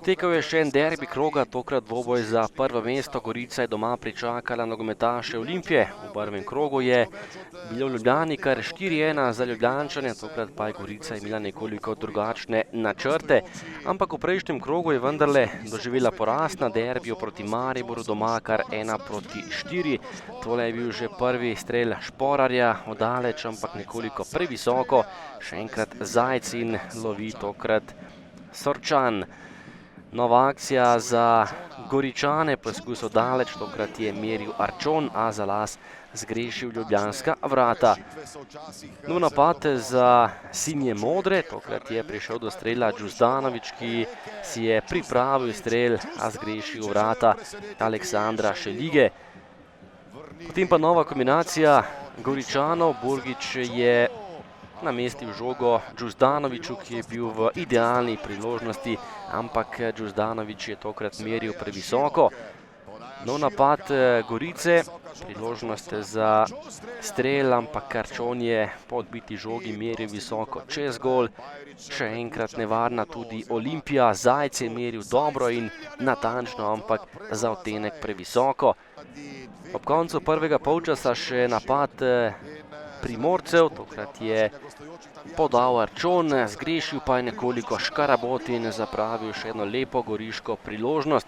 Potekal je še en derbi kroga, tokrat dvoboj za prvo mesto. Gorica je doma pričakala nogometaše Olimpije. V prvem krogu je bilo v Ljubljani kar 4:1 za Ljubljančane, tokrat pa je Gorica imela nekoliko drugačne načrte. Ampak v prejšnjem krogu je vendarle doživela poraz na derbiju proti Mariboru doma kar 1:4. Tole je bil že prvi strel Šporarja, oddaleč, ampak nekoliko previsoko. Še enkrat Zajc in lovi tokrat Sorčan. Nova akcija za Goričane, poskus oddaleč, tokrat je meril Arčon, a za las zgrešil ljubljanska vrata. Nov napad za sinje modre, tokrat je prišel do strela Đuzdanović, ki si je pripravil strel, a zgrešil vrata Aleksandra Šelige. Potem pa nova kombinacija Goričanov, Burgič je namestil žogo Đuzdanoviću, ki je bil v idealni priložnosti, ampak Đuzdanović je tokrat meril previsoko. Nov napad Gorice, priložnost za strel, ampak Arčon je po odbiti žogi meril visoko čez gol. Še enkrat nevarna tudi Olimpija, Zajc je meril dobro in natančno, ampak za odtenek previsoko. Ob koncu prvega polčasa še napad Primorcev, tokrat je podal Arčon, zgrešil pa je nekoliko Škarabot in zapravil še eno lepo goriško priložnost.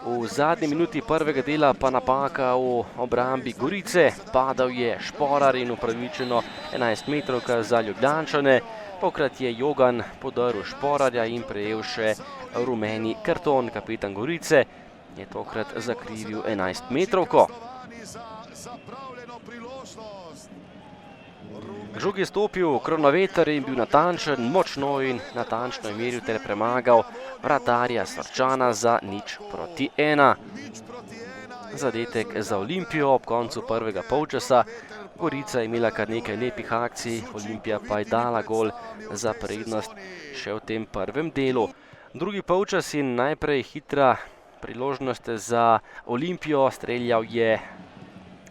V zadnji minuti prvega dela pa napaka v obrambi Gorice, padal je Šporar in upravičeno 11-metrovka za Ljubljančane. Tokrat je Jogan podrl Šporarja in prejel še rumeni karton. Kapetan Gorice je tokrat zakrivil 11-metrovko. Žog je stopil Kronaveter in bil natančen, močno in natančno je meril ter premagal vratarja Sorčana za 0:1. Zadetek za Olimpijo ob koncu prvega polčasa. Gorica je imela kar nekaj lepih akcij, Olimpija pa je dala gol za prednost še v tem prvem delu. Drugi polčas in najprej hitra priložnost za Olimpijo, streljal je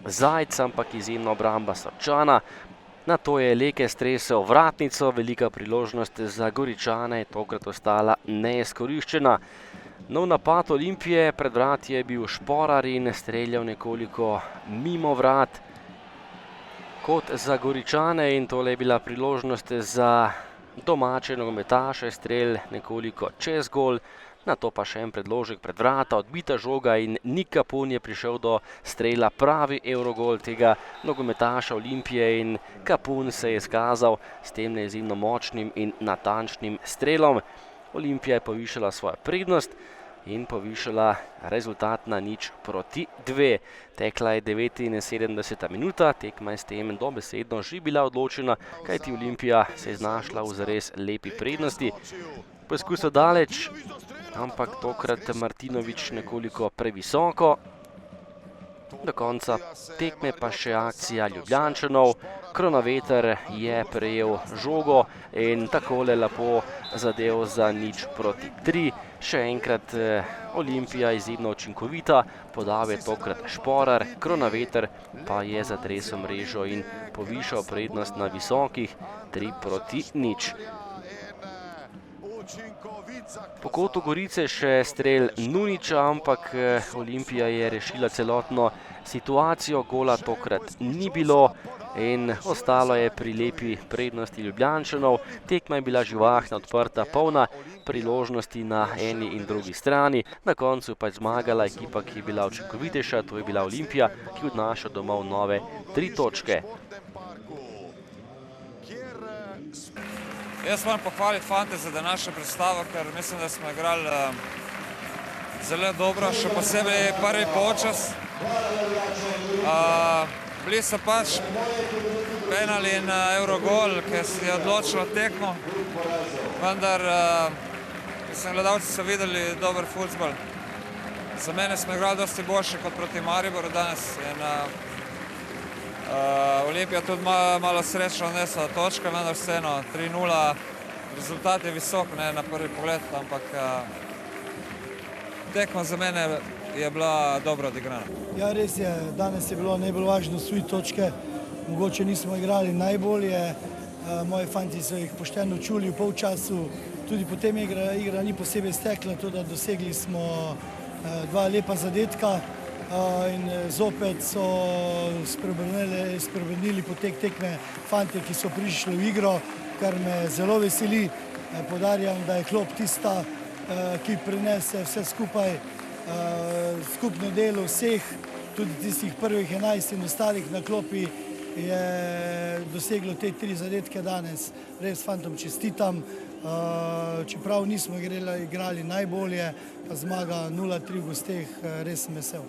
Zajc, ampak izjemna obramba Sorčana. Nato je Leke stresel vratnico, velika priložnost za Goričane je tokrat ostala neizkoriščena. Nov napad Olimpije, pred vrati je bil Šporar in streljal nekoliko mimo vrat. Kot za Goričane in tole je bila priložnost za domače nogometaše, strel nekoliko čez gol. Nato pa še en predložek pred vrata, odbita žoga in Nik Kapun je prišel do strela, pravi evrogol tega nogometaša Olimpije in Kapun se je izkazal s tem neizjemno močnim in natančnim strelom. Olimpija je povišala svojo prednost in povišala rezultat na 0:2. Tekla je 79. minuta, tekma je s tem dobesedno že bila odločena, kajti Olimpija se je znašla v zares lepi prednosti. Poskus oddaleč, ampak tokrat Martinović nekoliko previsoko. Do konca tekme pa še akcija Ljubljančanov. Kronaveter je prejel žogo in takole lepo zadev za 0:3. Še enkrat Olimpija izjemno učinkovita, podal je tokrat Šporar, Kronaveter pa je zatresel mrežo in povišal prednost na visokih 3:0. Po kotu Gorice še strel Nuniča, ampak Olimpija je rešila celotno situacijo, gola tokrat ni bilo in ostalo je pri lepi prednosti Ljubljančanov. Tekma je bila živahna, odprta, polna priložnosti na eni in drugi strani. Na koncu pa je zmagala ekipa, ki je bila učinkovitejša, to je bila Olimpija, ki odnaša domov nove 3 točke. Jaz moram pohvaliti fante za današnjo predstavo, ker mislim, da smo igrali zelo dobro, še posebej prvi polčas. Bili so pač penal in evrogol, ki si je odločilo tekmo, vendar mislim, gledalci so videli dober fuzbal. Za mene smo igrali dosti boljše kot proti Mariboru danes in Olimpija tudi malo srečno odnesla točke, vendar vseeno 3:0, rezultat je visok, ne na prvi pogled, ampak tekma za mene je bila dobro odigrana. Ja, res je, danes je bilo najbolj važno osvojiti točke, mogoče nismo igrali najbolje, Moji fanti so jih pošteno čuli v polčasu, tudi potem igra ni posebej stekla, tudi dosegli smo 2 lepa zadetka in zopet so spremenili potek tekme fantje, ki so prišli v igro, kar me zelo veseli. Poudarjam, da je klop tista, ki prinese vse skupaj, skupno delo vseh, tudi tistih prvih 11 in ostalih na klopi je doseglo te 3 zadetke danes. Res fantom čestitam, čeprav nismo igrali najbolje, pa zmaga 0-3 v gosteh, res sem vesel.